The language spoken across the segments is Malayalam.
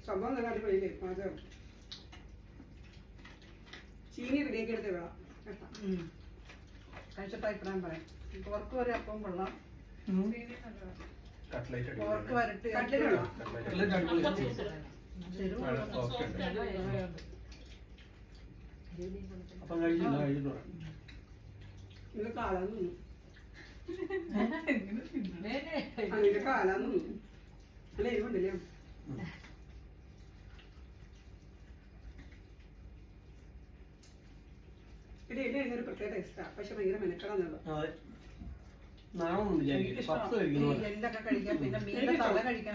സംഭവം നല്ല അടിപൊളിയില്ലേ പാചകം. ചീനി റെഡിയാക്കി എടുത്ത് വേണം കഴിച്ചിട്ട് അഭിപ്രായം പറയാം. പോർക്ക് വരെ അപ്പം കൊള്ളാം. പോർക്ക് വരട്ടി കട്ട്ലറ്റ് വേണം. ഇത് കാലാന്ന് തോന്നുന്നു. അതിന്റെ കാലാന്ന് തോന്നുന്നു. അല്ല എരിവുണ്ടല്ലേ? ഇത് എന്നെ ഒരു പ്രത്യേക ടേസ്റ്റാ. പക്ഷെ ഭയങ്കര മെനക്കെടാന്നുള്ളത്. എല്ലൊക്കെ കഴിക്കാൻ പിന്നെ മീനിന്റെ തല കഴിക്കാൻ.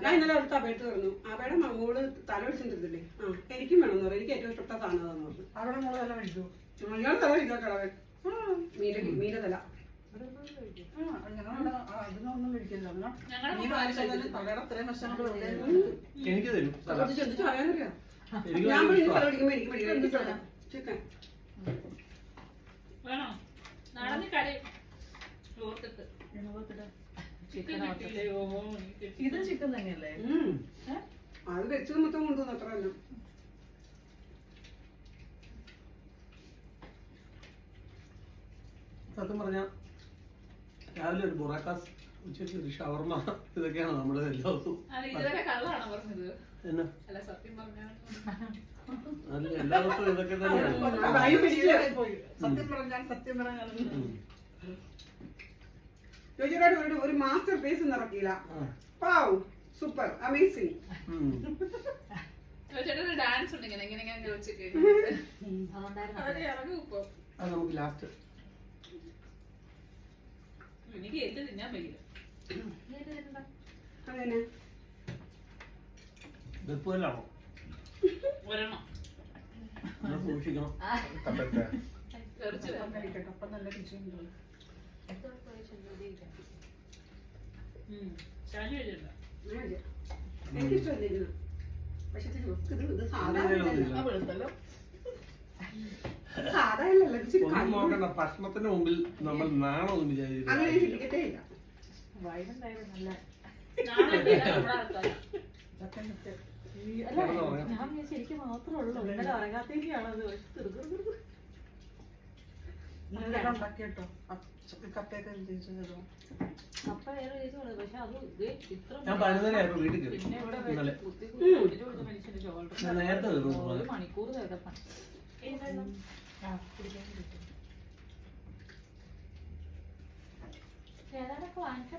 ഞാൻ ഇന്നലെ ഒരു തബേട്ട് പറഞ്ഞു. അവയുടെ മോള് തല പിടിച്ചിട്ടില്ലേ? ആ എനിക്കും വേണമെന്ന് പറയും. എനിക്ക് ഏറ്റവും ഇഷ്ടപ്പെട്ട സാധനം അതാന്ന് പറഞ്ഞു. അവിടെ മോള് തല കഴിക്കൂ. ഞാൻ തല കഴിക്കാൻ കളവൻ മീൻ്റെ തല അതിനൊന്നും കഴിക്കില്ല. തലയുടെ അത്രയും വശങ്ങൾ ചായാന്നറിയാം. ഞാൻ തല പിടിക്കുമ്പോ എനിക്ക് പിടിക്കണം ചിക്കൻ ഇത് ചിക്കൻ തന്നെയല്ലേ? അത് വെച്ചത് മൊത്തം കൊണ്ടുവന്നു അത്രയല്ല. സത്യം പറഞ്ഞ രാവിലെ ഒരു ബൊറാക്കാസ്, ഉച്ചയ്ക്ക് ഒരു ഷവർമ, ഇതൊക്കെയാണ് നമ്മുടെ എല്ലാ ദിവസവും. അല്ല എല്ലാ ദിവസവും ഇതൊക്കെ തന്നെയാണ്. ഒരു മാസ്റ്റർ പീസ് ഇറക്കിയില്ല. പാവ് സൂപ്പർ അമേസിംഗ്. ഡാൻസ് ഉണ്ട് ഇങ്ങനെ അത് നമുക്ക് ലാസ്റ്റ്. എനിക്ക് എല്ലാം തിന്നാൻ പറ്റില്ല. അതെന്നെ വെപ്പുകല്ലാണോ? ഒരെണ്ണം സൂക്ഷിക്കണം. അപ്പം നല്ല രുചിയുണ്ട്. എനിക്കിഷ്ടമല്ല പക്ഷെ ഇത് സാധാരണ നോക്കണ്ട, ഭക്ഷണത്തിന്റെ മുമ്പിൽ നമ്മൾ നാണൊന്നും വിചാരിക്കും. അങ്ങനെ ചിന്തിക്കത്തേ ഇല്ല. ഞാൻ ശരിക്കും മാത്രമേ ഉള്ളൂ. ഇന്നലെ ഇറങ്ങാത്തേക്കാണ് അത്. ഉണ്ടാക്കിട്ടോ കപ്പയൊക്കെ കപ്പ വേറെ ചേച്ചി. പക്ഷെ അത് ഇത്ര ഞാൻ 11:30 വീട്ടിൽ കയറി. പിന്നെ ഇവിടെ ഇന്നലെ മനുഷ്യന്റെ ഷോൾഡർ നേരത്തെ ഒരു മണിക്കൂർ കിടപ്പാണ്. ഏതാണ്ടൊക്കെ വാങ്ങിച്ചു